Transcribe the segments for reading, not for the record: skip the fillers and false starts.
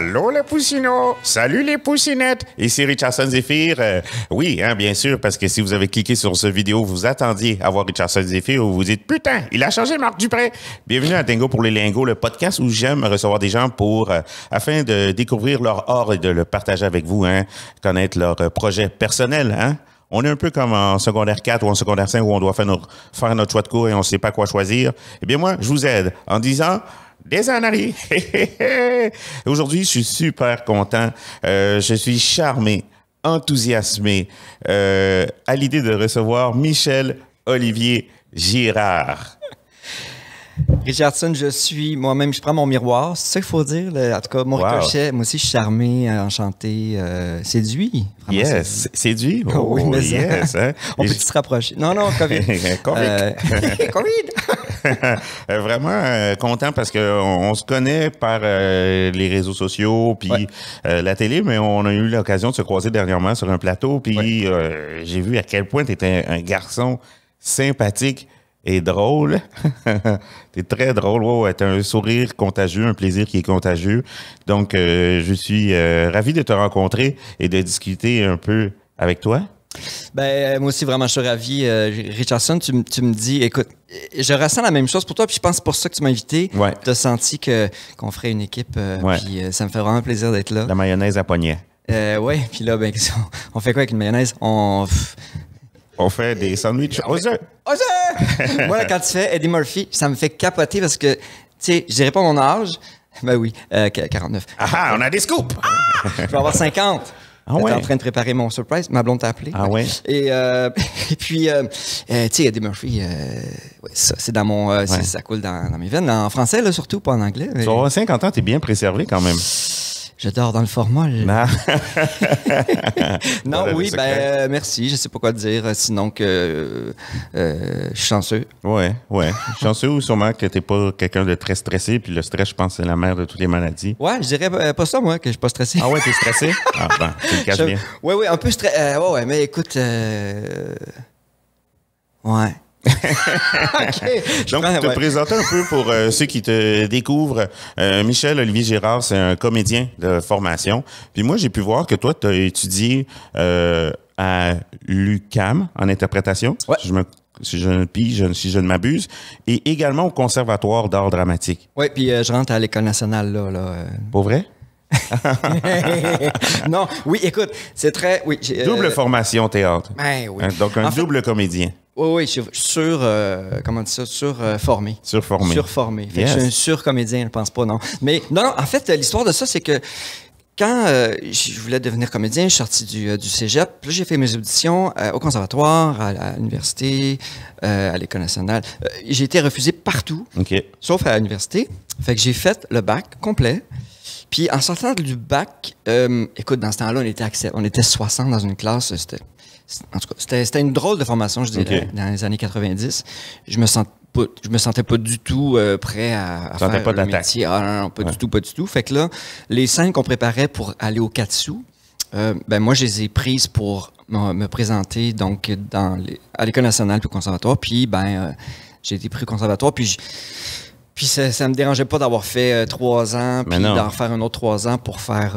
Allô les poussinots! Salut les poussinettes! Ici Richardson Zephyr. Oui, hein, bien sûr, parce que si vous avez cliqué sur cette vidéo, vous attendiez à voir Richardson Zephyr ou vous dites « Putain, il a changé Marc Dupré! » Bienvenue à Dingo pour les lingots, le podcast où j'aime recevoir des gens afin de découvrir leur art et de le partager avec vous, hein, connaître leur projet personnel, hein. On est un peu comme en secondaire 4 ou en secondaire 5 où on doit faire notre choix de cours et on ne sait pas quoi choisir. Eh bien, moi, je vous aide en disant des âneries. Aujourd'hui, je suis super content. Je suis charmé, enthousiasmé à l'idée de recevoir Michel-Olivier Girard. Richardson, je prends mon miroir, c'est ça qu'il faut dire. En tout cas, mon ricochet, moi aussi, je suis charmé, enchanté, séduit. Yes, séduit? Oh, oui, mais yes. Hein? On peut se rapprocher. Non, COVID. COVID. Vraiment content parce qu'on se connaît par les réseaux sociaux puis la télé, mais on a eu l'occasion de se croiser dernièrement sur un plateau puis j'ai vu à quel point tu étais un garçon sympathique et drôle. T'es très drôle. Ouais, t'as un sourire contagieux, un plaisir qui est contagieux. Donc, je suis ravi de te rencontrer et de discuter un peu avec toi. Ben, moi aussi, vraiment, je suis ravi. Richardson, tu me dis, écoute, je ressens la même chose pour toi, puis je pense que c'est pour ça que tu m'as invité. Ouais. Tu as senti qu'on ferait une équipe, puis ça me fait vraiment plaisir d'être là. La mayonnaise à poignet. Oui, puis là, ben, on fait quoi avec une mayonnaise? On fait des sandwichs aux œufs. Moi, là, quand tu fais Eddie Murphy, ça me fait capoter parce que, tu sais, je dirais pas mon âge. Ben oui, 49. Ah, on a des scoops! Je vais avoir 50. Ah J'étais ouais? en train de préparer mon surprise. Ma blonde t'a appelé. Ah ouais? Et puis, tu sais, Eddie Murphy, ça, c'est dans mon... Ça coule dans mes veines. En français, là, surtout, pas en anglais. Mais... Tu vas avoir 50 ans, t'es bien préservé quand même. Je dors dans le formol. Non, Non, oui, ben merci. Je sais pas quoi te dire, sinon que je suis chanceux. Ouais. Chanceux ou sûrement que t'es pas quelqu'un de très stressé, puis le stress, je pense, c'est la mère de toutes les maladies. Ouais, je dirais pas ça, moi, que je suis pas stressé. Ah ouais, t'es stressé? Ah ben, tu le caches bien. Oui, un peu stressé. Ouais, mais écoute... Ouais. OK. Donc, te présenter un peu pour ceux qui te découvrent. Michel-Olivier Girard, c'est un comédien de formation. Puis moi, j'ai pu voir que toi, tu as étudié à l'UQAM en interprétation, ouais. si je ne m'abuse, et également au Conservatoire d'art dramatique. Oui, puis je rentre à l'École nationale, là. Pour vrai? Non, oui, écoute, c'est très... Oui, double formation théâtre. Ben oui. Donc, un double comédien. Oui, je suis comment on dit ça? Surformé. Surformé. Fait que je suis un surcomédien, je pense pas, non. Mais non, en fait, l'histoire de ça, c'est que quand je voulais devenir comédien, je suis sorti du cégep. Puis là, j'ai fait mes auditions au conservatoire, à l'université, à l'École nationale. J'ai été refusé partout, sauf à l'université. Fait que j'ai fait le bac complet. Puis en sortant du bac, écoute, dans ce temps-là, on était 60 dans une classe. En tout cas, c'était une drôle de formation, je dirais, dans les années 90. Je me sentais pas du tout prêt à faire pas le métier. Ah non, pas du tout. Fait que là, les scènes qu'on préparait pour aller au Katsu, ben moi, je les ai prises pour me présenter donc à l'École nationale puis au conservatoire. Puis j'ai été pris au conservatoire, puis ça me dérangeait pas d'avoir fait 3 ans, puis d'en refaire un autre 3 ans pour faire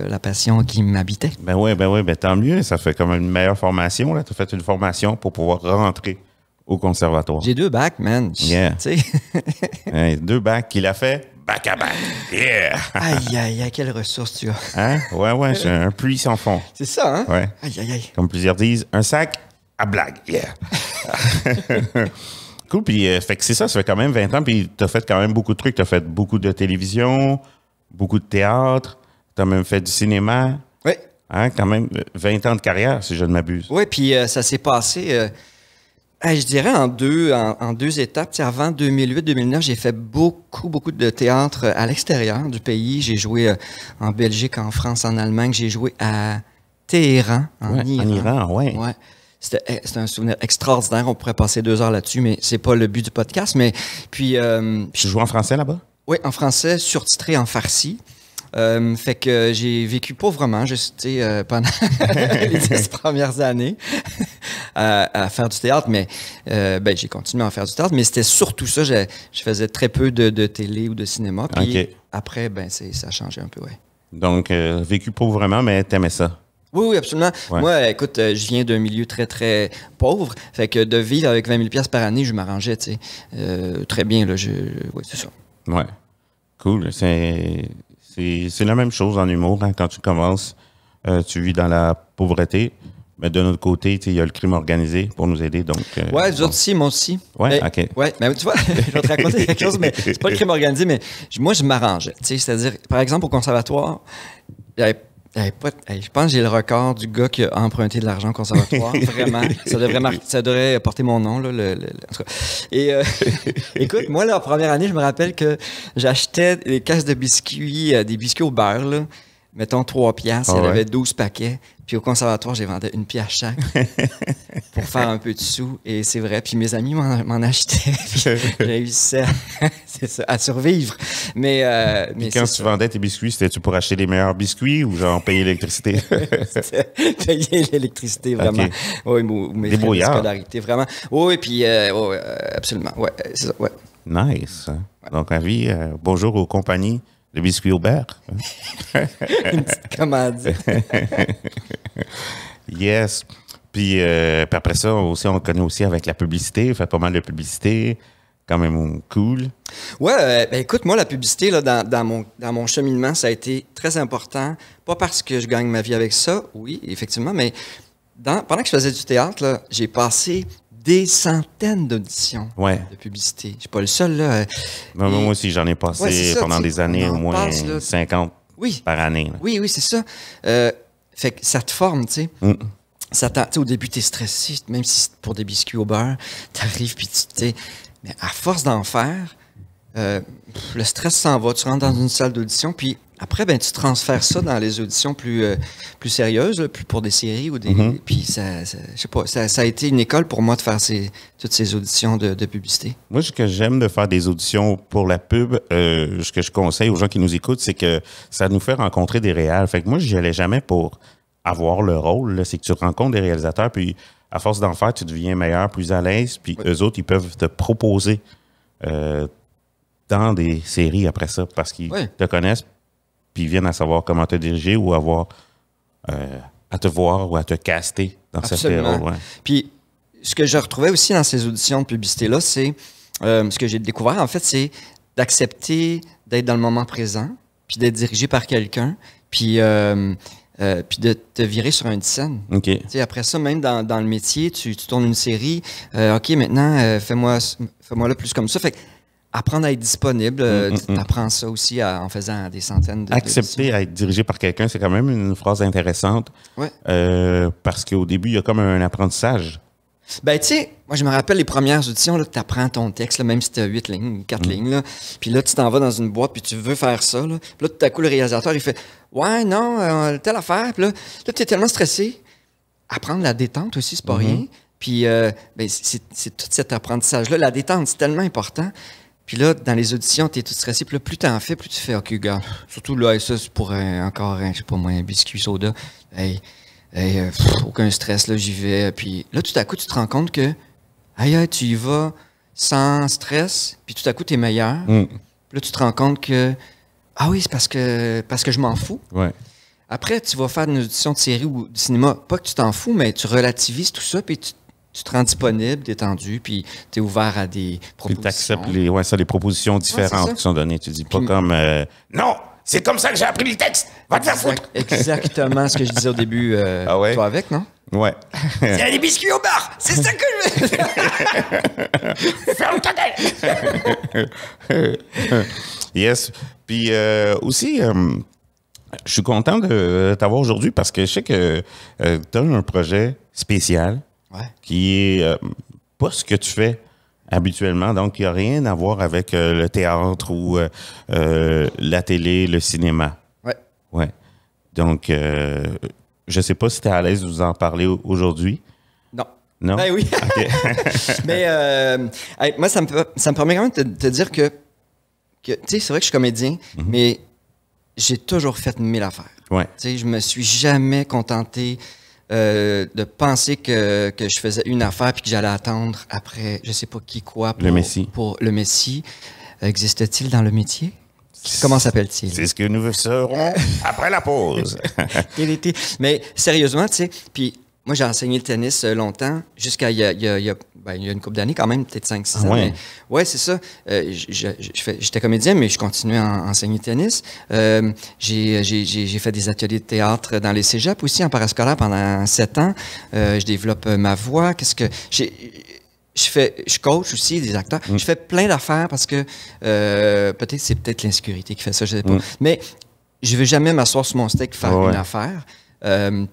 la passion qui m'habitait. Ben oui, tant mieux. Ça fait comme une meilleure formation. Tu as fait une formation pour pouvoir rentrer au conservatoire. J'ai 2 bacs, man. Yeah. Tu sais. 2 bacs qu'il a fait bac à bac. Yeah! Aïe, quelle ressource tu as. Hein? Ouais, c'est un puits sans fond. C'est ça, hein? Ouais. Aïe. Comme plusieurs disent, un sac à blague. Yeah! Cool, puis fait que c'est ça fait quand même 20 ans, puis t'as fait quand même beaucoup de trucs. T'as fait beaucoup de télévision, beaucoup de théâtre, t'as même fait du cinéma. Oui. Hein, quand même 20 ans de carrière, si je ne m'abuse. Oui, puis ça s'est passé, je dirais, en deux étapes. T'sais, avant 2008-2009, j'ai fait beaucoup de théâtre à l'extérieur du pays. J'ai joué en Belgique, en France, en Allemagne. J'ai joué à Téhéran, en Iran. En Iran, oui. Ouais. C'était un souvenir extraordinaire. On pourrait passer 2 heures là-dessus, mais c'est pas le but du podcast. Mais puis, tu joues en français là-bas? Oui, en français, surtitré en farsi. Fait que j'ai vécu pauvrement juste pendant les 10 premières années à faire du théâtre, mais j'ai continué à faire du théâtre, mais c'était surtout ça. Je faisais très peu de télé ou de cinéma. Puis après, ça a changé un peu, ouais. Donc, vécu pauvrement, mais t'aimais ça. Oui, oui, absolument. Ouais. Moi, écoute, je viens d'un milieu très, très pauvre. Fait que de vivre avec 20 000 par année, je m'arrangeais, tu sais. Très bien, là. Oui, c'est ça. Ouais. Cool. C'est la même chose en humour. Hein. Quand tu commences, tu vis dans la pauvreté. Mais de notre côté, il y a le crime organisé pour nous aider. Donc, ouais, vous autres aussi, moi aussi. Ouais, OK. Ouais, mais tu vois, je vais te raconter quelque chose, mais c'est pas le crime organisé, mais moi, je m'arrangeais. C'est-à-dire, par exemple, au conservatoire, je pense que j'ai le record du gars qui a emprunté de l'argent au conservatoire. Vraiment. Ça devrait porter mon nom, là. En tout cas. Et écoute, moi, la première année, je me rappelle que j'achetais des caisses de biscuits, des biscuits au beurre, là. Mettons 3 piastres, il y avait 12 paquets. Puis au conservatoire, j'ai vendu 1 pièce chaque pour faire un peu de sous. Et c'est vrai. Puis mes amis m'en achetaient. Puis j'ai réussi à survivre. Mais quand tu vendais tes biscuits, c'était-tu pour acheter les meilleurs biscuits ou genre payer l'électricité? Payer l'électricité, vraiment. Okay. Oui, mes frais de scolarité, vraiment. Oui, puis absolument. Ouais, c'est ça, ouais. Nice. Ouais. Donc, Harvey, bonjour aux compagnies. Le biscuit au beurre. Une petite commande. Yes. Puis après ça, aussi, on le connaît aussi avec la publicité. Fait pas mal de publicité. Quand même cool. Ouais, ben écoute, moi, la publicité, là, dans mon cheminement, ça a été très important. Pas parce que je gagne ma vie avec ça, oui, effectivement, mais pendant que je faisais du théâtre, là, j'ai passé des centaines d'auditions de publicité. Je suis pas le seul, là. Moi aussi, j'en ai passé pendant des années, au moins 50 par année. Là. Oui, c'est ça. Fait que ça te forme, tu sais. Au début, tu es stressé, même si c'est pour des biscuits au beurre. Tu arrives, puis tu sais. Mais à force d'en faire, le stress s'en va. Tu rentres dans une salle d'audition, puis après, ben, tu transfères ça dans les auditions plus sérieuses, là, plus pour des séries ou des. Puis je sais pas, ça a été une école pour moi de faire toutes ces auditions de publicité. Moi, ce que j'aime de faire des auditions pour la pub, ce que je conseille aux gens qui nous écoutent, c'est que ça nous fait rencontrer des réals. Fait que moi, j'y allais jamais pour avoir le rôle. C'est que tu rencontres des réalisateurs, puis à force d'en faire, tu deviens meilleur, plus à l'aise, puis eux autres, ils peuvent te proposer dans des séries après ça, parce qu'ils te connaissent, puis ils viennent à savoir comment te diriger ou avoir à te voir ou à te caster dans certains rôles. Ouais. Puis, ce que je retrouvais aussi dans ces auditions de publicité-là, c'est ce que j'ai découvert, en fait, c'est d'accepter d'être dans le moment présent, puis d'être dirigé par quelqu'un, puis de te virer sur une scène. Okay. Après ça, même dans le métier, tu tournes une série, OK, maintenant, fais-moi là plus comme ça. Fait que, apprendre à être disponible, tu apprends ça aussi en faisant des centaines de... Accepter à être dirigé par quelqu'un, c'est quand même une phrase intéressante. Ouais. Parce qu'au début, il y a comme un apprentissage. Ben, tu sais, moi, je me rappelle les premières auditions, tu apprends ton texte, là, même si tu as 8 lignes, 4 lignes, là. Puis là, tu t'en vas dans une boîte, puis tu veux faire ça, là. Puis là, tout à coup, le réalisateur, il fait « Ouais, non, telle affaire. » Puis là, tu es tellement stressé. Apprendre la détente aussi, c'est pas rien. Puis, ben, c'est tout cet apprentissage-là. La détente, c'est tellement important. Puis là, dans les auditions, tu es tout stressé. Puis là, plus tu en fais, plus tu fais « OK, gars, surtout là, ça, c'est pour encore, je sais pas moi, un biscuit soda. Hey, aucun stress, là, j'y vais. » Puis là, tout à coup, tu te rends compte que, tu y vas sans stress, puis tout à coup, tu es meilleur. Puis là, tu te rends compte que, oui, c'est parce que je m'en fous. Ouais. Après, tu vas faire une audition de série ou de cinéma. Pas que tu t'en fous, mais tu relativises tout ça, puis tu te rends disponible, détendu, puis tu es ouvert à des propositions. Puis tu acceptes les propositions différentes qui sont données. Tu dis pas comme non, c'est comme ça que j'ai appris le texte. Va te faire foutre. Exactement ce que je disais au début. Toi avec, non? Ouais. Il y a des biscuits au bar! C'est ça que je veux! Ferme ta gueule! Yes. Puis aussi, je suis content de t'avoir aujourd'hui parce que je sais que tu as un projet spécial qui est pas ce que tu fais habituellement. Donc, il n'y a rien à voir avec le théâtre ou la télé, le cinéma. Ouais. Donc, je ne sais pas si tu es à l'aise de vous en parler aujourd'hui. Non? Ben oui. Okay. Mais moi, ça me permet quand même de te dire que tu sais, c'est vrai que je suis comédien, mais j'ai toujours fait 1000 affaires. Ouais. Tu sais, je me suis jamais contenté de penser que je faisais une affaire puis que j'allais attendre après, je sais pas qui quoi. Le Messie. Pour le Messie. Existe-t-il dans le métier? Comment s'appelle-t-il? C'est ce que nous saurons après la pause. Mais sérieusement, tu sais, puis moi, j'ai enseigné le tennis longtemps, jusqu'à il y a une couple d'années quand même, peut-être 5-6 ans. Ouais. Mais, c'est ça. J'étais comédien, mais je continuais à enseigner le tennis. J'ai fait des ateliers de théâtre dans les cégeps aussi, en parascolaire, pendant 7 ans. Je développe ma voix. Je coach aussi des acteurs. Je fais plein d'affaires parce que c'est peut-être l'insécurité qui fait ça, je sais pas. Mais je veux jamais m'asseoir sur mon steak faire une affaire.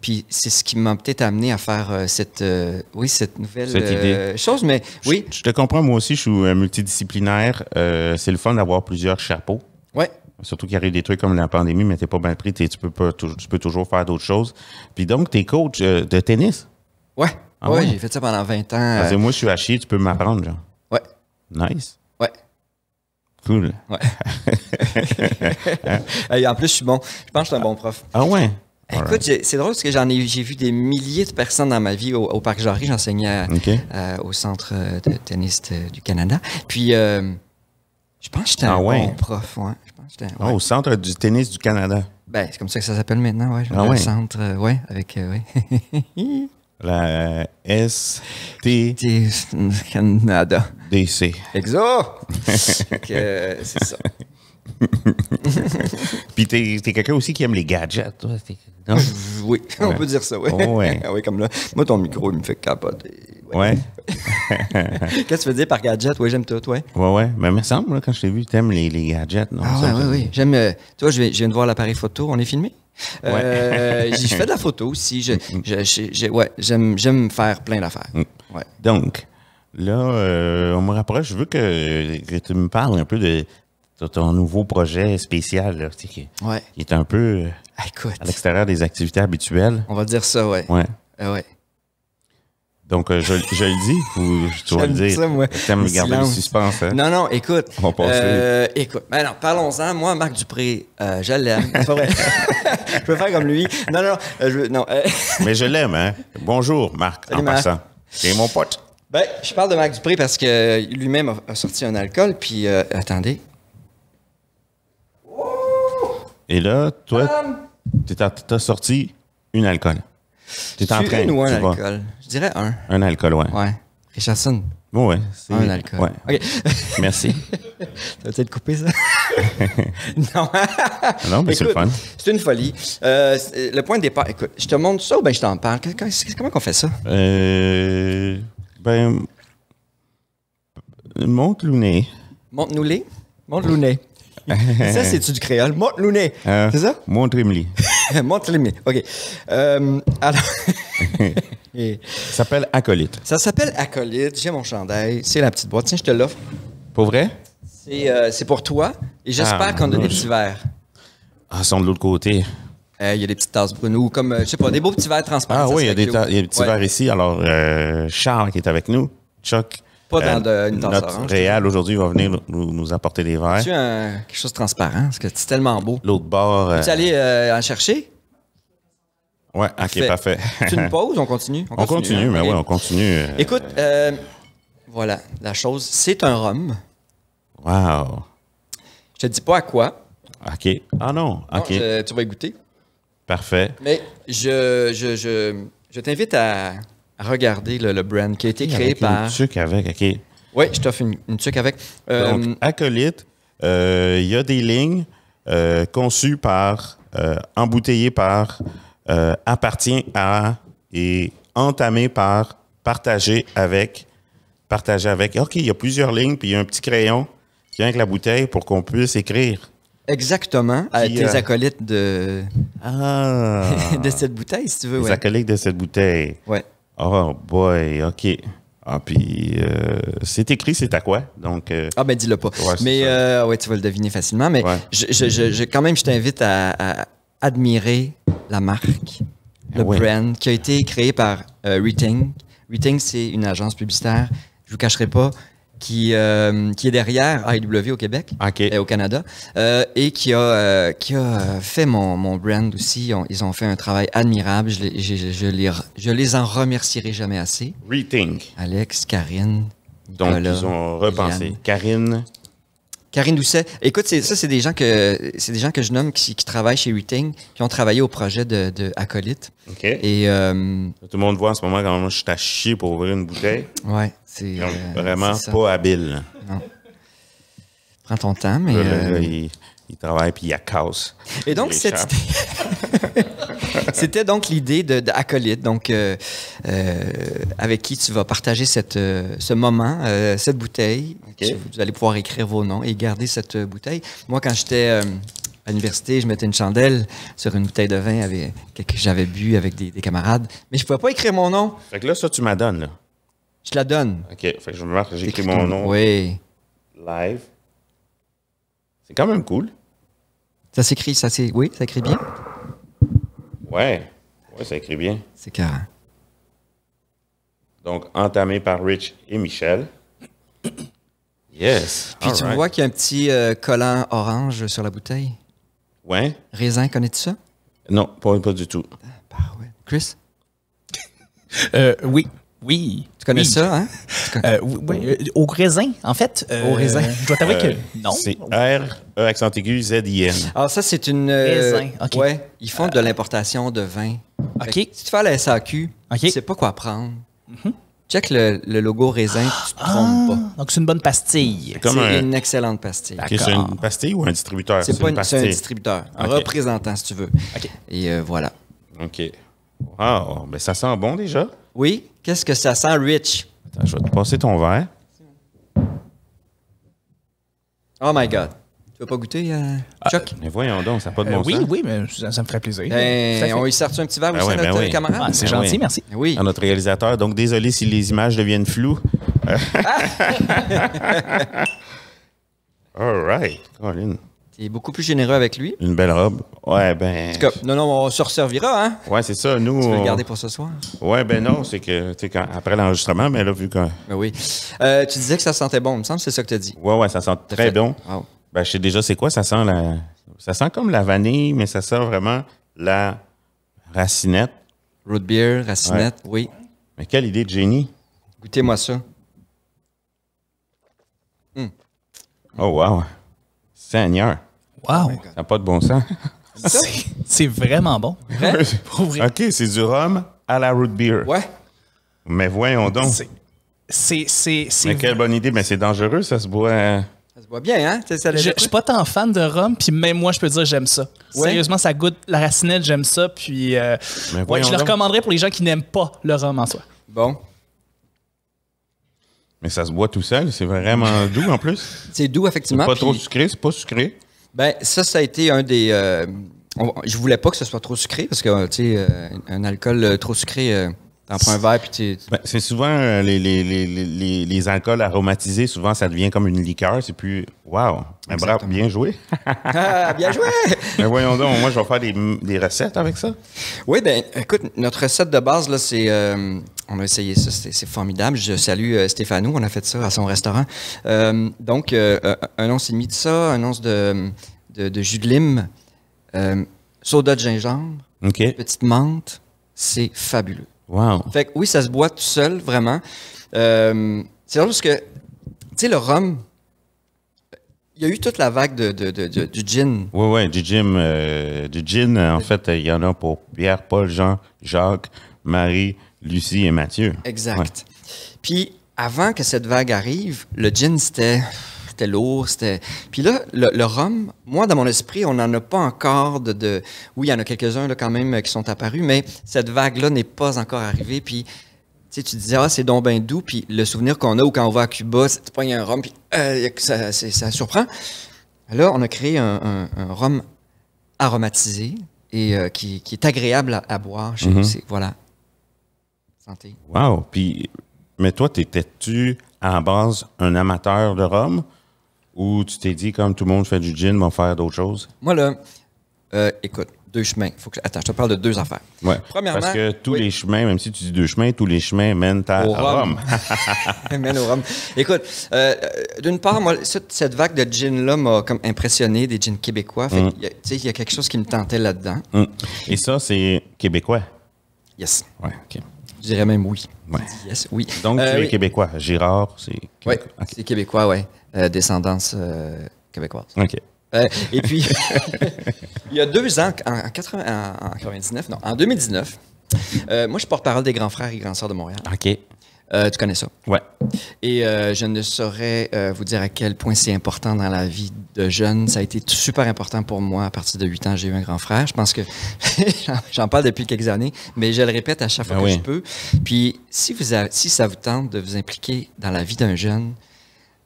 Puis c'est ce qui m'a peut-être amené à faire cette nouvelle chose. Mais oui. Je te comprends, moi aussi, je suis multidisciplinaire. C'est le fun d'avoir plusieurs chapeaux. Ouais. Surtout qu'il arrive des trucs comme la pandémie, mais t'es pas bien pris, tu peux toujours faire d'autres choses. Puis donc, t'es coach de tennis? Ouais. Ouais, j'ai fait ça pendant 20 ans. Parce que moi, je suis à chier, tu peux m'apprendre, genre. Ouais. Nice. Ouais. Cool. Ouais. Et en plus, je suis bon. Je pense que je suis un bon prof. Ah ouais? Écoute, c'est drôle parce que j'ai vu des milliers de personnes dans ma vie au Parc Jarry. J'enseignais au Centre de tennis du Canada. Puis, je pense que j'étais un bon prof. Ouais. Je pense que au Centre du tennis du Canada. Ben, c'est comme ça que ça s'appelle maintenant, ouais. Le centre, avec, La ST Canada. DC. Exact! C'est ça. Puis t'es quelqu'un aussi qui aime les gadgets, toi? Non? Oui, on peut dire ça, oui. Oh, ouais. Oui, comme là. Moi, ton micro, il me fait capoter. Ouais. Qu'est-ce que tu veux dire par gadget? Oui, j'aime tout, ouais. Ouais. Mais il me semble, là, quand je t'ai vu, t'aimes les gadgets, non? Oui. J'aime. Tu vois, je viens de voir l'appareil photo. On est filmé? Je fais de la photo aussi. J'aime faire plein d'affaires. Ouais. Donc, là, on me rapproche. Je veux que tu me parles un peu de ton nouveau projet spécial, là, qui est un peu à l'extérieur des activités habituelles. On va dire ça, ouais. Ouais. Donc, je le dis ou tu vas le dire? Ça, moi. T'aimes garder le suspense, hein? Non, écoute. On va passer. Écoute, non, parlons-en. Moi, Marc Dupré, je l'aime. C'est pas vrai. Je peux faire comme lui. Non. Mais je l'aime, hein? Bonjour, Marc, en passant. C'est mon pote. Ben, je parle de Marc Dupré parce que lui-même a sorti un alcool, puis attendez. Et là, toi, t'as sorti une alcool. T'es en train. Une ou un alcool? Je dirais un. Un alcool, ouais. Ouais. Richardson. Ouais. Un alcool. Ouais. OK. Merci. Ça va peut-être couper, ça? Non. Non, mais c'est le fun. C'est une folie. Le point de départ, écoute, je te montre ça ou bien je t'en parle? Comment qu'on fait ça? Montre-nous nez. Montre-nous les? Montre-nous nez. Ça, c'est-tu du créole? Montre-nous nez. C'est ça? Montre-moi. Montre-moi. OK. Alors... Ça s'appelle Acolyte. Ça s'appelle Acolyte. J'ai mon chandail. C'est la petite boîte. Tiens, je te l'offre. Pour vrai? C'est pour toi. Et j'espère qu'on a des petits verres. Ah, ils sont de l'autre côté. Il y a des petites tasses brunes ou comme, je sais pas, des beaux petits verres transparents. Ah oui, il y a des petits verres ici. Alors, Charles qui est avec nous, Chuck, pas dans une tasse notre orange. réal aujourd'hui va venir nous apporter des verres. Tu as quelque chose de transparent, parce que c'est tellement beau. L'autre bord... Peux-tu aller en chercher? Ouais, OK, parfait. Tu une pause, on continue? On continue, mais on continue. Écoute, voilà, la chose, c'est un rhum. Wow. Je te dis pas à quoi. OK. Ah non, OK. Non, tu vas y goûter. Parfait. Mais je t'invite à regarder le brand qui a été créé par... Une tuque avec, OK. Oui, je t'offre une tuque avec. Donc, Acolyte, il y a des lignes conçues par, embouteillées par, appartient à et entamées par, partagées avec. OK, il y a plusieurs lignes, puis il y a un petit crayon qui vient avec la bouteille pour qu'on puisse écrire. Exactement, avec tes acolytes de cette bouteille, si tu veux. Les acolytes de cette bouteille. Ouais. Oh boy, OK. Ah, puis c'est écrit, c'est à quoi? Donc, ben dis-le pas. Ouais, mais tu vas le deviner facilement. Mais quand même, je t'invite à admirer la marque, le brand qui a été créé par Reting. Reting, c'est une agence publicitaire, je vous cacherai pas, qui est derrière AEW au Québec et au Canada, et qui a fait mon brand aussi. Ils ont fait un travail admirable. Je les en remercierai jamais assez. Reting. Alex, Karine, donc, Nicolas, ils ont repensé. Yann. Karine. Karine Doucet. Écoute, c'est des gens que je nomme qui travaillent chez Riting, qui ont travaillé au projet de Acolyte. OK. Et tout le monde voit en ce moment quand moi je suis à chier pour ouvrir une bouteille. Ouais, c'est vraiment pas habile. Non. Prends ton temps, mais là, il travaille puis il casse. Et donc c'était donc l'idée d'Acolyte, donc avec qui tu vas partager ce moment, cette bouteille. Okay. Vous allez pouvoir écrire vos noms et garder cette bouteille. Moi, quand j'étais à l'université, je mettais une chandelle sur une bouteille de vin que j'avais bu avec des camarades, mais je pouvais pas écrire mon nom. Fait que là, ça, tu m'as donné, là. Je te la donne. OK. Fait que je me marque, j'écris mon nom. Oui. Live. C'est quand même cool. Ça s'écrit, oui, ça écrit bien. Ouais, ça écrit bien. C'est carré. Donc, entamé par Rich et Michel. Yes. Puis tu vois qu'il y a un petit collant orange sur la bouteille. Ouais. Raisin, connais-tu ça? Non, pas du tout. Ouais. Chris? Oui. Tu connais ça, hein? Oui, au raisin, en fait. Au raisin. Je dois t'avouer que non. C'est R, accent aigu, Z-I-N. Alors ça, c'est une... raisin, OK. Ouais, ils font de l'importation de vin. OK. Si tu fais à la SAQ, tu sais pas quoi prendre. Check le logo raisin, tu te trompes pas. Donc c'est une bonne pastille. C'est une excellente pastille. Okay, c'est une pastille ou un distributeur? C'est un distributeur. Un représentant, si tu veux. OK. Et voilà. OK. Wow, ben ça sent bon déjà. Oui. Qu'est-ce que ça sent, Rich? Attends, je vais te passer ton verre. Oh my God. Tu veux pas goûter, Chuck? Mais voyons donc, ça n'a pas de bon sens. Oui, mais ça me ferait plaisir. On y sert-tu un petit verre aussi à notre camarade? C'est gentil, merci. Oui. À notre réalisateur. Donc, désolé si les images deviennent floues. All right. Colin. T'es beaucoup plus généreux avec lui. Une belle robe. Ouais, ben... En tout cas, non, on se resservira, hein? Ouais, c'est ça. Nous... Tu veux le garder pour ce soir? Ouais, ben non, c'est que, tu sais, après l'enregistrement, mais là, vu que... Ben oui. Tu disais que ça sentait bon, il me semble, c'est ça que tu as dit. Ouais, ça sent très bon. Wow. Ben, je sais déjà c'est quoi, ça sent comme la vanille, mais ça sent vraiment la racinette. Root beer, racinette, oui. Mais quelle idée de génie. Goûtez-moi ça. Oh, wow. Seigneur. Wow. Ça n'a pas de bon sens. C'est vraiment bon. Pour vrai. OK, c'est du rhum à la root beer. Ouais. Mais voyons donc. Mais quelle bonne idée. Mais c'est dangereux, ça se boit... Ça se voit bien, hein? Je suis pas tant fan de rhum, puis même moi, je peux dire j'aime ça. Ouais. Sérieusement, ça goûte la racinette, j'aime ça, puis je le recommanderais pour les gens qui n'aiment pas le rhum en soi. Bon. Mais ça se boit tout seul, c'est vraiment doux en plus. C'est doux, effectivement. C'est pas trop sucré, c'est pas sucré. Ben, ça a été un des... je voulais pas que ce soit trop sucré, parce que, tu sais, un alcool trop sucré... T'en prends un verre, puis c'est souvent les alcools aromatisés, souvent ça devient comme une liqueur, c'est plus... Wow! Mais bravo, bien joué! Bien joué! Mais voyons donc, moi je vais faire des recettes avec ça. Oui, ben écoute, notre recette de base, là, c'est... on a essayé ça, c'est formidable. Je salue Stéphano, on a fait ça à son restaurant. Donc, un once et demi de ça, un once de jus de lime, soda de gingembre, petite menthe, c'est fabuleux. Wow. Fait que oui, ça se boit tout seul, vraiment. C'est drôle parce que, tu sais, le rhum, il y a eu toute la vague du gin. Oui, du gin. En fait, il y en a pour Pierre, Paul, Jean, Jacques, Marie, Lucie et Mathieu. Exact. Ouais. Puis, avant que cette vague arrive, le gin, c'était lourd, Puis là, le rhum, moi, dans mon esprit, on n'en a pas encore Oui, il y en a quelques-uns là, quand même qui sont apparus, mais cette vague-là n'est pas encore arrivée. Puis, tu disais, c'est donc bien doux. Puis le souvenir qu'on a, ou quand on va à Cuba, tu prends un rhum, puis ça surprend. Là, on a créé un rhum aromatisé et qui est agréable à boire chez nous. Voilà. Santé. Wow. Puis, mais toi, t'étais-tu à la base un amateur de rhum? Ou tu t'es dit, comme tout le monde fait du gin, on va faire d'autres choses? Moi, là, écoute, deux chemins. Attends, je te parle de deux affaires. Ouais. Premièrement, parce que tous les chemins, même si tu dis deux chemins, tous les chemins mènent à Rome. Mènent au rhum. Écoute, d'une part, moi, cette vague de gin-là m'a comme impressionné, des gins québécois. Fait il y a quelque chose qui me tentait là-dedans. Et ça, c'est québécois? Yes. Ouais, OK. Je dirais même oui. Ouais. Yes, oui. Donc, tu es québécois. Girard, c'est québécois. Oui, c'est québécois, oui. Descendance québécoise. OK. Et puis, il y a 2 ans, en 2019, moi, je porte-parole des grands frères et grandes sœurs de Montréal. OK. Tu connais ça? Ouais. Et je ne saurais vous dire à quel point c'est important dans la vie de jeunes. Ça a été super important pour moi. À partir de 8 ans, j'ai eu un grand frère. Je pense que j'en parle depuis quelques années, mais je le répète à chaque fois que je peux. Puis, si ça vous tente de vous impliquer dans la vie d'un jeune,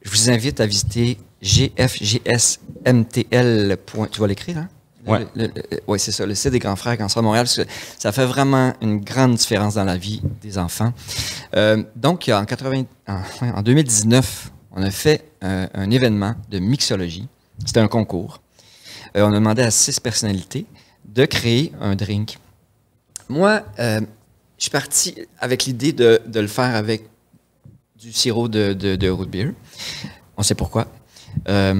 je vous invite à visiter gfgsmtl. Tu vas l'écrire, hein? Oui, c'est ça, le site des grands frères Grands Sœurs de Montréal, parce que ça fait vraiment une grande différence dans la vie des enfants. Donc, en 2019, on a fait un événement de mixologie. C'était un concours. On a demandé à 6 personnalités de créer un drink. Moi, je suis parti avec l'idée de le faire avec du sirop de root beer. On sait pourquoi.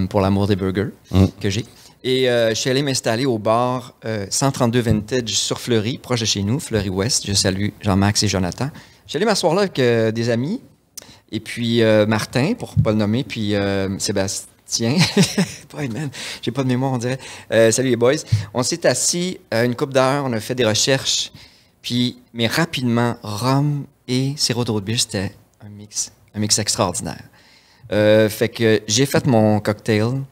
Pour l'amour des burgers que j'ai. Et je suis allé m'installer au bar 132 Vintage sur Fleury, proche de chez nous, Fleury-Ouest. Je salue Jean-Max et Jonathan. Je suis allé m'asseoir là avec des amis. Et puis Martin, pour ne pas le nommer, puis Sébastien. Boy, man, j'ai pas de mémoire, on dirait. Salut les boys. On s'est assis une couple d'heures, on a fait des recherches. Mais rapidement, rhum et sirop de root beer, c'était un mix extraordinaire. Fait que j'ai fait mon cocktail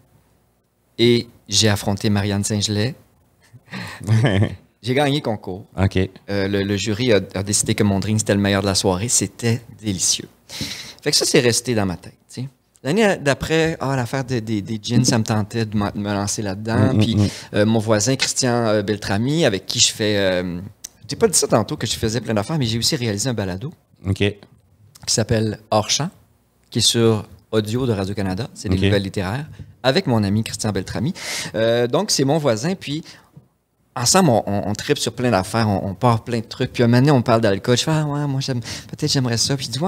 et j'ai affronté Marianne Saint-Gelais. J'ai gagné le concours. OK. Le jury a décidé que mon drink, c'était le meilleur de la soirée. C'était délicieux. Fait que ça, c'est resté dans ma tête. T'sais. L'année d'après, l'affaire des gins, ça me tentait de me lancer là-dedans. Puis mon voisin, Christian Beltrami, avec qui je fais... je t'ai pas dit ça tantôt que je faisais plein d'affaires, mais j'ai aussi réalisé un balado qui s'appelle Hors Champ, qui est sur audio de Radio-Canada. C'est des nouvelles littéraires, avec mon ami Christian Beltrami. Donc, c'est mon voisin, puis ensemble, on tripe sur plein d'affaires, on part plein de trucs, puis un moment donné, on parle d'alcool. Je fais, moi, peut-être j'aimerais ça. Puis il dit,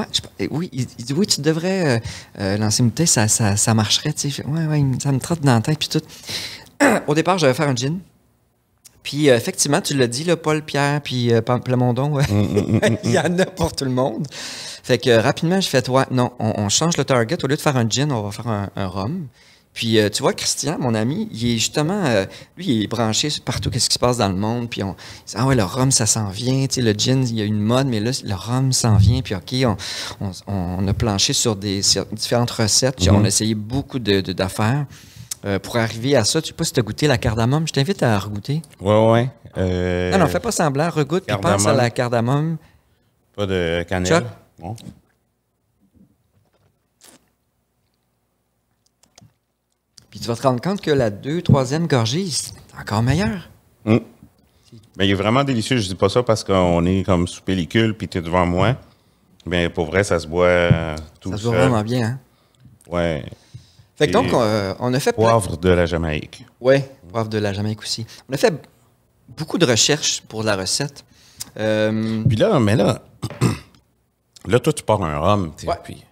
il dit, oui, tu devrais lancer une bouteille, ça marcherait, tu sais. Ouais, ça me trotte dans la tête, puis tout. Au départ, j'allais faire un gin. Puis, effectivement, tu l'as dit, là, Paul, Pierre, puis Plamondon, il y en a pour tout le monde. Fait que rapidement, je fais, non, on change le target. Au lieu de faire un gin, on va faire un rhum. Puis, tu vois, Christian, mon ami, il est justement, lui, il est branché partout, qu'est-ce qui se passe dans le monde. Puis, il dit, le rhum, ça s'en vient. Tu sais, le gin, il y a une mode, mais là, le rhum s'en vient. Puis, OK, on a planché sur différentes recettes. On a essayé beaucoup d'affaires. Pour arriver à ça, tu sais pas si tu as goûté la cardamome. Je t'invite à regoûter. Ouais. Non, fais pas semblant. Regoute et pense à la cardamome. Pas de cannelle. Bon. Puis tu vas te rendre compte que la 2e, 3e gorgée, c'est encore meilleur. Mais il est vraiment délicieux. Je dis pas ça parce qu'on est comme sous pellicule puis tu es devant moi. Mais pour vrai, ça se boit tout seul. Ça se boit vraiment bien, hein? Ouais. Fait que donc, on a fait... Poivre de la Jamaïque. Oui, poivre de la Jamaïque aussi. On a fait beaucoup de recherches pour la recette. Puis là, là, toi, tu pars un rhum, tu sais, puis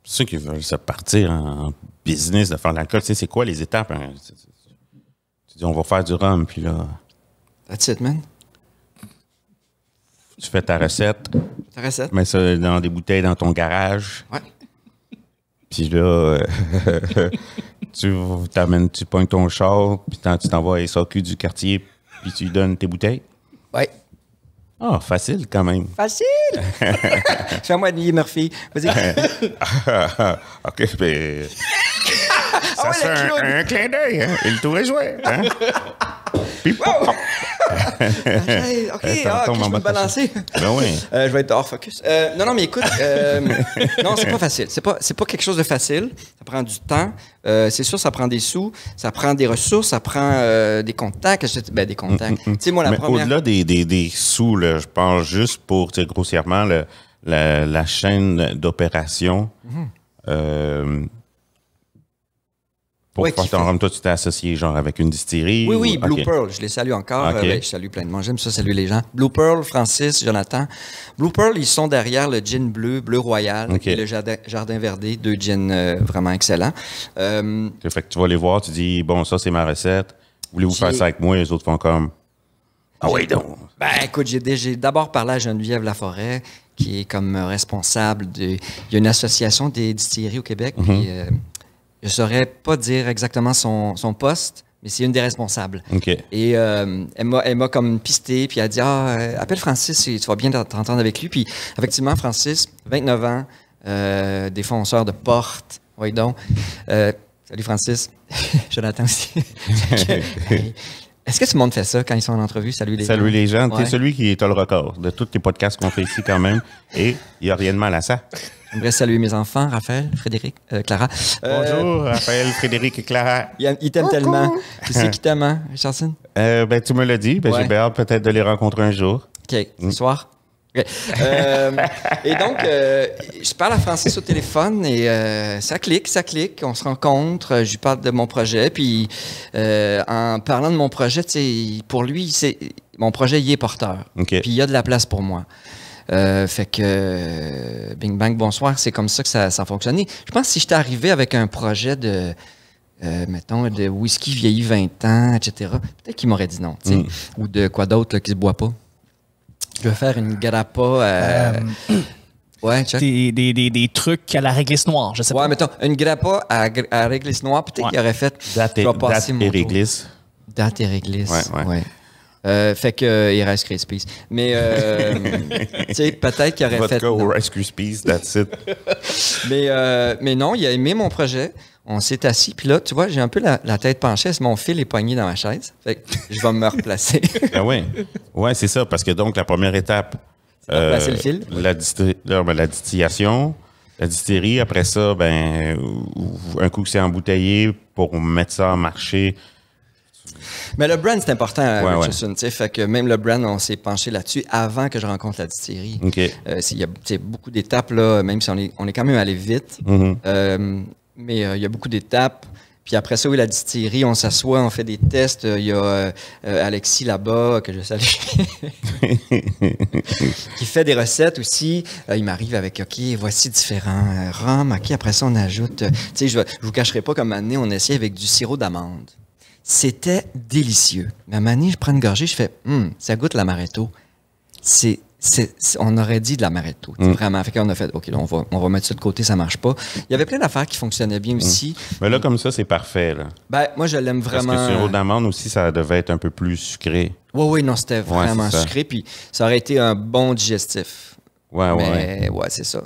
ceux qui veulent se partir en business de faire de l'alcool, tu sais, c'est quoi les étapes? Hein? Tu dis, on va faire du rhum, puis là... That's it, man. Tu fais ta recette. Mets ça dans des bouteilles dans ton garage. Ouais. Puis là, tu pognes ton char, puis tu t'envoies à la SAQ du quartier, puis tu lui donnes tes bouteilles. Ouais. Ah, facile quand même. Facile! Fais-moi de Murphy. Vas-y. OK, ben... ça se fait un clin d'œil, hein? Et le tour est joué, hein? Puis OK, je peux me balancer. Ben oui. Je vais être hors focus. Non, mais écoute, non, c'est pas facile. C'est pas quelque chose de facile. Ça prend du temps. C'est sûr, ça prend des sous, ça prend des ressources, ça prend des contacts. Des contacts. Tu sais, moi, la première... Au-delà des sous, là, je parle juste pour, grossièrement, la chaîne d'opération. Pour faire ton rhum, toi, tu t'es associé genre avec une distillerie? Oui, Blue Pearl, je les salue encore. Je salue plein de monde. J'aime ça, saluer les gens. Blue Pearl, Francis, Jonathan. Blue Pearl, ils sont derrière le gin bleu royal et le jardin verdé, 2 gins vraiment excellents. Fait que tu vas les voir, tu dis, bon, ça, c'est ma recette. Voulez-vous faire ça avec moi? Les autres font comme, ah oui, donc. Écoute, j'ai d'abord parlé à Geneviève Laforêt, qui est comme responsable il y a une association des distilleries au Québec, puis Je saurais pas dire exactement son poste, mais c'est une des responsables. Okay. Et elle m'a comme pisté, puis elle a dit appelle Francis, et tu vas bien t'entendre avec lui. Puis effectivement, Francis, 29 ans, défenseur de porte. Oui, donc. Salut Francis. Jonathan aussi. Est-ce que tout le monde fait ça quand ils sont en entrevue? Salut les gens. Salut les gens. Ouais. Tu es celui qui est le record de tous les podcasts qu'on fait ici quand même. Et il n'y a rien de mal à ça. J'aimerais saluer mes enfants, Raphaël, Frédéric, Clara. Bonjour, Raphaël, Frédéric et Clara. Ils t'aiment tellement. Tu sais qui t'aime, hein, Richardson? Ben, tu me l'as dit. Ben, ouais. J'ai bien hâte peut-être de les rencontrer un jour. OK. Ce soir? Okay. Et donc, je parle à Francis au téléphone et ça clique. On se rencontre, je lui parle de mon projet. Puis, en parlant de mon projet, pour lui, mon projet, il est porteur. Okay. Puis, il y a de la place pour moi. Fait que, bing bang, bonsoir, c'est comme ça que ça a fonctionné. Je pense que si j'étais arrivé avec un projet mettons, de whisky vieilli 20 ans, etc., peut-être qu'il m'aurait dit non. Ou de quoi d'autre là, qui se boit pas. Je veux faire une grappa. Ouais, check. Des trucs à la réglisse noire, je sais pas. Ouais, mettons, une grappa à réglisse noire, peut-être qu'il aurait fait. Date et réglisse. Date et réglisse. Ouais. Fait que il reste Krispies. Mais, tu sais, peut-être qu'il aurait fait. Vodka ou Rice Krispies, that's it. mais non, il a aimé mon projet. On s'est assis, puis là, tu vois, j'ai un peu la tête penchée, mon fil est poigné dans ma chaise. Fait que je vais me replacer. Ah oui. Ouais, c'est ça, parce que donc, la première étape, replacer le fil. La distillation, la distillerie. Après ça, ben, un coup que c'est embouteillé pour mettre ça en marché. Mais le brand, c'est important à Richardson. Ouais. Fait que même le brand, on s'est penché là-dessus avant que je rencontre la distillerie. Okay. Il y a beaucoup d'étapes, là, même si on est quand même allé vite. Mm-hmm. Mais il y a beaucoup d'étapes. Puis après ça, oui, la distillerie, on s'assoit, on fait des tests. Il y a Alexis là-bas, que je salue, qui fait des recettes aussi. Il m'arrive avec, OK, voici différents rhums. OK, après ça, on ajoute... tu sais, je vous cacherai pas comme année, on essayait avec du sirop d'amande. C'était délicieux. Mais à un moment donné, je prends une gorgée, je fais, ça goûte l'amaretto. On aurait dit de l'amaretto, vraiment. Fait qu'on a fait, OK, là, on va mettre ça de côté, ça marche pas. Il y avait plein d'affaires qui fonctionnaient bien aussi. Mais là, comme ça, c'est parfait, là. Ben, moi, je l'aime vraiment. Parce que le sirop d'amande aussi, ça devait être un peu plus sucré. Oui, non, c'était vraiment sucré. Puis ça aurait été un bon digestif. Mais, ouais, c'est ça.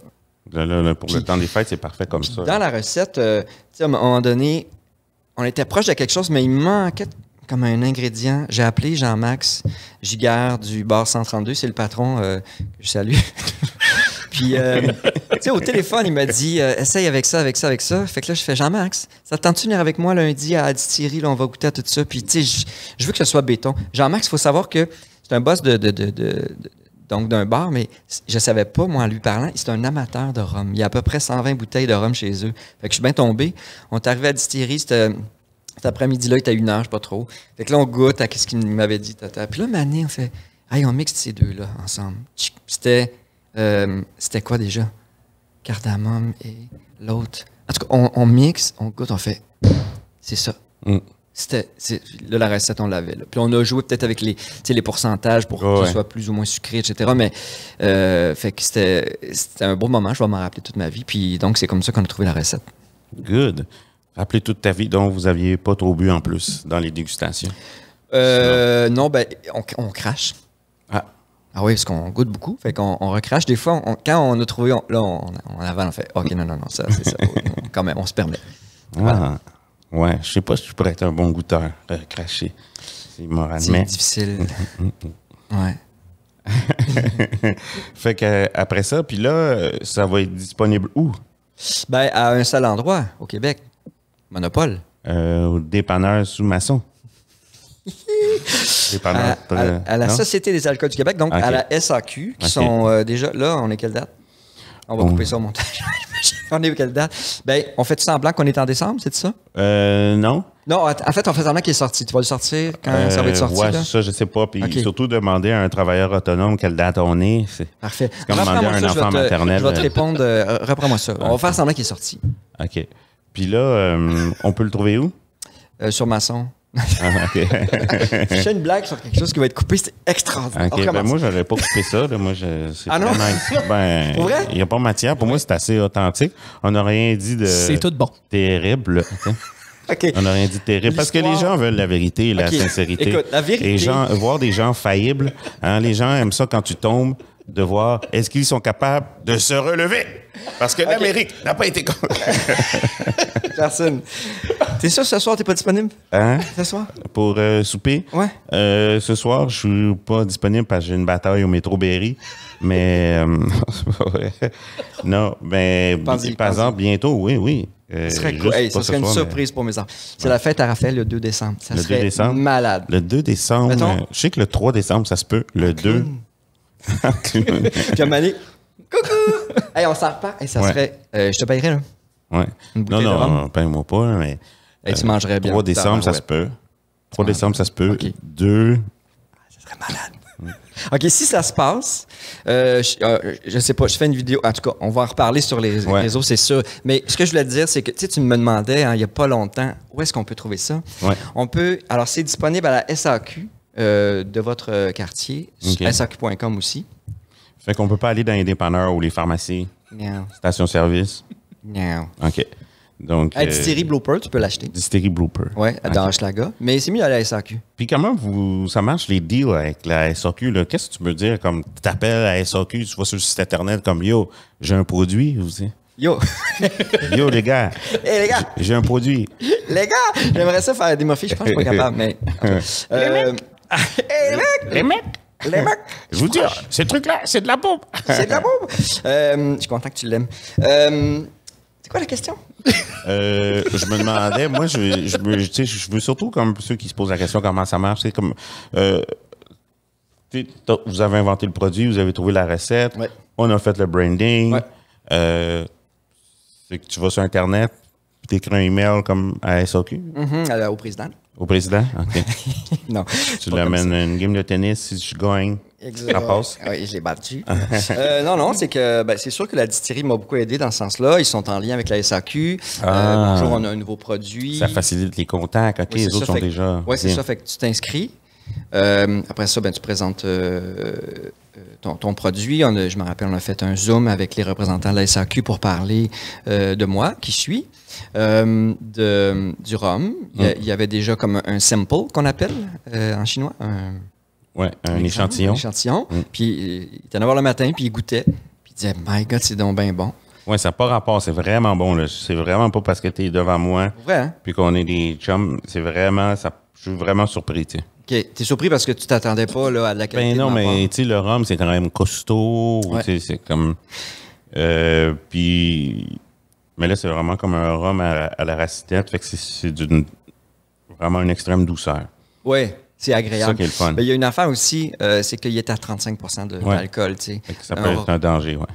Là, pour le temps des fêtes, c'est parfait comme ça. Dans la recette, tu sais, à un moment donné, on était proche de quelque chose, mais il manquait comme un ingrédient. J'ai appelé Jean-Max Giguère du bar 132, c'est le patron que je salue. Puis, tu sais, au téléphone, il m'a dit essaye avec ça. Fait que là, je fais Jean-Max, ça te tente-tu de venir avec moi lundi à la distillerie, là, on va goûter à tout ça. Puis, tu sais, je veux que ce soit béton. Jean-Max, il faut savoir que c'est un boss donc d'un bar, mais je savais pas, moi, en lui parlant, c'est un amateur de rhum. Il y a à peu près 120 bouteilles de rhum chez eux. Fait que je suis bien tombé. On est arrivé à la distillerie, cet après-midi-là, il était 1h, je sais pas trop. Fait que là, on goûte à ce qu'il m'avait dit. Puis là, Mané, on fait, on mixe ces deux-là ensemble. C'était quoi déjà? Cardamome et l'autre. En tout cas, on mixe, on goûte, on fait, c'est ça. Là, la recette, on l'avait. Là. Puis on a joué peut-être avec les pourcentages pour que ce soit plus ou moins sucré, etc. Mais fait que c'était un beau moment. Je vais m'en rappeler toute ma vie. Puis donc, c'est comme ça qu'on a trouvé la recette. Good. Rappelez toute ta vie, donc vous n'aviez pas trop bu en plus dans les dégustations. Non, ben, on crache. Ah oui, parce qu'on goûte beaucoup. Fait qu'on recrache. Des fois, quand on a trouvé, on avale, on fait OK, non, ça, c'est ça. Quand même, on se permet. Voilà. Ouais, je sais pas si je pourrais être un bon goûteur, cracher. C'est moralement. C'est difficile. Ouais. Fait que après ça, puis là, ça va être disponible où? Ben, à un seul endroit, au Québec. Monopole. Au dépanneur sous maçon. Dépanneur, à la Société des alcools du Québec, donc à la SAQ, qui sont déjà... Là, on est quelle date? On va couper ça au montage. On est quelle date? Ben, on fait semblant qu'on est en décembre, c'est ça? Non. Non, en fait, on fait semblant qu'il est sorti. Tu vas le sortir quand ça va être sorti? Ouais, ça, je sais pas. Puis surtout, demander à un travailleur autonome quelle date on est. Parfait. C'est comme demander à un enfant maternel. Je vais te répondre. Reprends-moi ça. On va faire semblant qu'il est sorti. OK. Puis là, on peut le trouver où? Sur Masson. Je fais une blague sur quelque chose qui va être coupé, c'est extraordinaire. OK, ben moi, j'aurais pas coupé ça. Là. Moi, c'est non? Ben, pour vrai? Il n'y a pas matière. Pour moi, c'est assez authentique. On n'a rien dit de... C'est tout bon. Terrible. Okay. On n'a rien dit de terrible. Parce que les gens veulent la vérité, la sincérité. Écoute, la vérité... Les gens, voir des gens faillibles, hein, les gens aiment ça quand tu tombes, de voir est-ce qu'ils sont capables de se relever. Parce que l'Amérique n'a pas été... Personne. T'es sûr ce soir, t'es pas disponible? Hein? Ce soir? Pour souper? Ouais. Ce soir, je suis pas disponible parce que j'ai une bataille au métro Berry. Mais... c'est pas vrai. Non, mais par exemple, bientôt, oui. Ce serait cool. Hey, ça serait une surprise pour mes enfants. C'est la fête à Raphaël le 2 décembre. Ça serait 2 décembre? Malade. Le 2 décembre. Je sais que le 3 décembre, ça se peut. Le 2... Puis à un moment donné, coucou! Hey, on s'en repart. Hey, ça serait... je te payerais, là. Ouais. Une bouteille de rhum. paye-moi pas, mais... Hey, tu mangerais bien. 3 décembre, ça se peut. 3 décembre, ça se peut. Okay. 2... Ça serait malade. OK, si ça se passe, je sais pas, je fais une vidéo. En tout cas, on va en reparler sur les réseaux, c'est sûr. Mais ce que je voulais te dire, c'est que tu me demandais, il n'y a pas longtemps, où est-ce qu'on peut trouver ça? Ouais. On peut... Alors, c'est disponible à la SAQ de votre quartier, SAQ.com aussi. Fait qu'on peut pas aller dans les dépanneurs ou les pharmacies? Non. Station-service? Non. OK. Donc, Distillerie Blooper, tu peux l'acheter. Distillerie Blooper. Oui, dans Hochelaga. Mais c'est mieux à la SAQ. Puis comment ça marche les deals avec la SAQ? Là? Qu'est-ce que tu peux dire? Comme tu t'appelles à la SAQ, tu vas sur le site Internet comme « Yo, j'ai un produit. » Yo! Yo, les gars! Hey, les gars! J'ai un produit. Les gars! J'aimerais ça faire des muffins. Je pense que je suis pas capable, mais... Les mecs! Je vous dis, ces trucs-là, c'est de la bombe! C'est de la bombe! Je suis content que tu l'aimes. C'est quoi la question? Je me demandais, moi, je veux surtout comme ceux qui se posent la question comment ça marche. C'est comme, vous avez inventé le produit, vous avez trouvé la recette, on a fait le branding. C'est que tu vas sur Internet, tu écris un email comme à SAQ. Au président. Au président? OK. Non. Tu l'amènes une game de tennis, si je gagne. Ça passe. Oui, je l'ai battu. Non, c'est que c'est sûr que la distillerie m'a beaucoup aidé dans ce sens-là. Ils sont en lien avec la SAQ. Bonjour, on a un nouveau produit. Ça facilite les contacts. OK, les autres sont déjà... Oui, c'est ça. Fait que tu t'inscris. Après ça, tu présentes ton produit. Je me rappelle, on a fait un Zoom avec les représentants de la SAQ pour parler de moi, qui suis, du rhum. Il y avait déjà comme un sample qu'on appelle en chinois. Un échantillon. Un échantillon. Puis il était à 9 h le matin, puis il goûtait. Puis il disait « My God, c'est donc bien bon. » Oui, ça n'a pas rapport. C'est vraiment bon. Là. C'est vraiment pas parce que tu es devant moi. Ouais, hein? Puis qu'on est des chums. C'est vraiment... Je suis vraiment surpris, tu sais. OK. T'es surpris parce que tu t'attendais pas là, à la qualité non, mais tu sais, le rhum, c'est quand même costaud. C'est comme... puis... Mais là, c'est vraiment comme un rhum à la racitette. Fait que c'est vraiment une extrême douceur. Oui. C'est agréable. C'est ça qui est le fun. Il y a une affaire aussi, c'est qu'il est à 35 d'alcool. Ça peut être un danger, oui.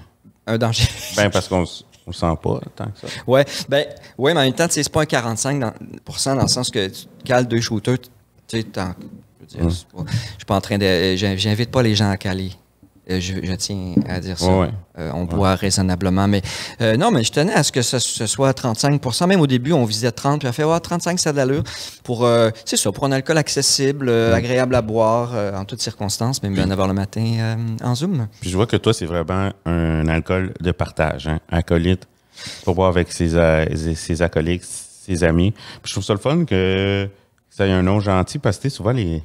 Un danger. Parce qu'on ne sent pas tant que ça. Oui, mais en même temps, c'est pas un 45 dans le sens que tu cales 2 shooters. Je ne suis pas en train de... J'invite pas les gens à caler. Je tiens à dire ça. On boit raisonnablement. Mais non, mais je tenais à ce que ce soit 35 %. Même au début, on visait 30. Puis on a fait 35, ça a de l'allure. C'est ça, pour un alcool accessible, agréable à boire en toutes circonstances, même à 9 h le matin en Zoom. Puis je vois que toi, c'est vraiment un alcool de partage. Hein? Acolyte pour boire avec ses acolytes, ses amis. Puis je trouve ça le fun que ça ait un nom gentil parce que souvent les...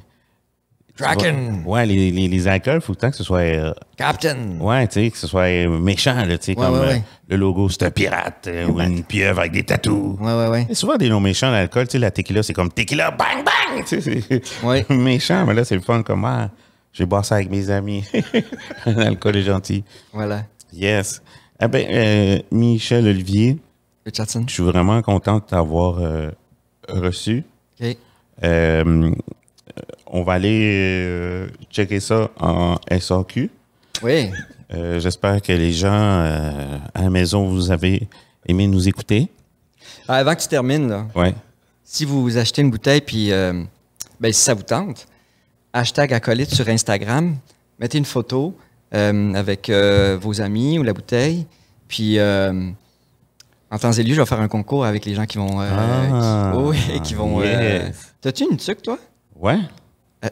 Kraken! Ouais, les alcools, il faut que ce soit... Captain! Ouais, tu sais, que ce soit méchant, là, tu sais, le logo, c'est un pirate ou une pieuvre avec des tatous. Ouais. Il y a souvent des noms méchants d'alcool, tu sais, la tequila, c'est comme tequila, bang, bang! Tu sais, c'est méchant, mais là, c'est le fun, comme, je vais boire ça avec mes amis. L'alcool est gentil. Voilà. Yes. Michel Olivier, Richardson. Je suis vraiment content de t'avoir reçu. OK. On va aller checker ça en SAQ. Oui. J'espère que les gens à la maison, vous avez aimé nous écouter. Avant que tu termines, là, si vous achetez une bouteille, puis si ça vous tente, #acolyte sur Instagram, mettez une photo avec vos amis ou la bouteille, puis En temps et lieu, je vais faire un concours avec les gens qui vont... qui vont... Yes. T'as-tu une tuque, toi? Ouais.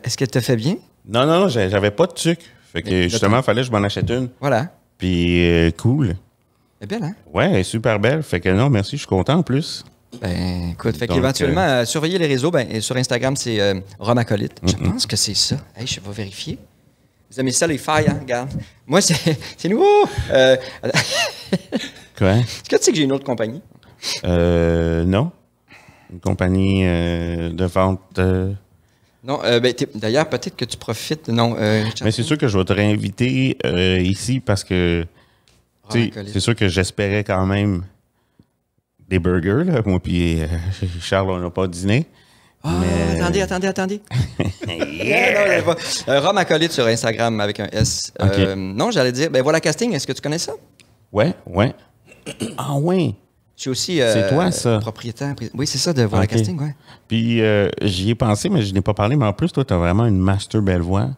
Est-ce qu'elle te fait bien? Non, j'avais pas de tuque. Fait que justement, il fallait que je m'en achète une. Voilà. Puis cool. Elle est belle, hein? Ouais, elle est super belle. Fait que non, merci, je suis content en plus. Ben, écoute, fait qu'éventuellement, surveiller les réseaux, sur Instagram, c'est Rome Acolyte. Je pense que c'est ça. Hey, je vais vérifier. Vous aimez ça, les failles, hein? Regarde. Moi, c'est nouveau. Quoi? Est-ce que tu sais que j'ai une autre compagnie? Non. Une compagnie de vente. Non, d'ailleurs, peut-être que tu profites. Non, mais c'est sûr que je vais te réinviter ici parce que c'est sûr que j'espérais quand même des burgers, là. Moi puis Charles, on n'a pas dîné. Ah, mais... attendez. Yeah! Rome Acolyte sur Instagram avec un S. Okay. Non, j'allais dire, voilà casting, est-ce que tu connais ça? Ouais. Ah ouais. Je suis aussi c'est toi, ça? Propriétaire. Oui, c'est ça, de Voilà casting, ouais. Puis j'y ai pensé, mais je n'ai pas parlé, mais en plus, toi, tu as vraiment une master belle voix.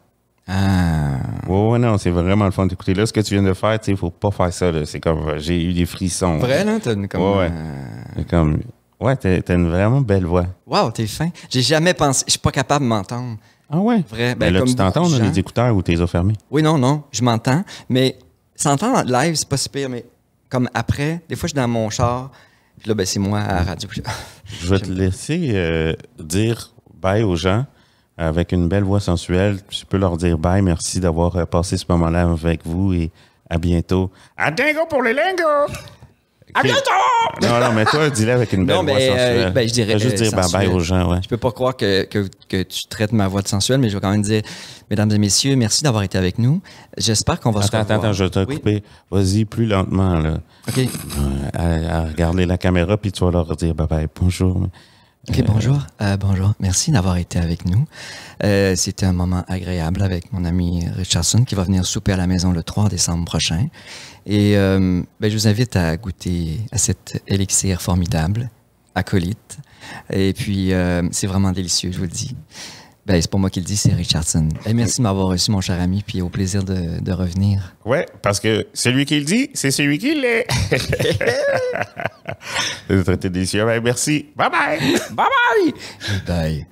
Ah. Ouais, non, c'est vraiment le fun d'écouter. Là, ce que tu viens de faire, tu sais, il faut pas faire ça, là. C'est comme, j'ai eu des frissons. Vrai, là? T'as une comme... Ouais, t'as une vraiment belle voix. Wow, t'es fin. J'ai jamais pensé... Je suis pas capable de m'entendre. Ah ouais? Vrai. Ben là, tu t'entends, on a les écouteurs ou t'es fermés? Oui, non, je m'entends. Mais s'entendre en live, c'est pas si pire, mais comme après, des fois, je suis dans mon char, puis là, c'est moi à la radio. Je vais te laisser dire bye aux gens avec une belle voix sensuelle. Tu peux leur dire bye, merci d'avoir passé ce moment-là avec vous et à bientôt. À dingo pour les lingos! À bientôt! Non, mais toi, dis-le avec une belle voix sensuelle. Je dirais juste dire bye-bye aux gens, ouais. Je peux pas croire que tu traites ma voix de sensuelle, mais je vais quand même dire, mesdames et messieurs, merci d'avoir été avec nous. J'espère qu'on va se revoir. Attends, je vais te couper. Vas-y, plus lentement, là. OK. À regarder la caméra, puis tu vas leur dire bye-bye, bonjour. OK, bonjour. Bonjour. Merci d'avoir été avec nous. C'était un moment agréable avec mon ami Richardson qui va venir souper à la maison le 3 décembre prochain. Et je vous invite à goûter à cet élixir formidable, Acolyte. Et puis, c'est vraiment délicieux, je vous le dis. C'est pas moi qui le dis, c'est Richardson. Et merci de m'avoir reçu, mon cher ami, puis au plaisir de revenir. Ouais, parce que celui qui le dit, c'est celui qui l'est. C'est très délicieux. Merci. Bye-bye. Bye-bye. Bye.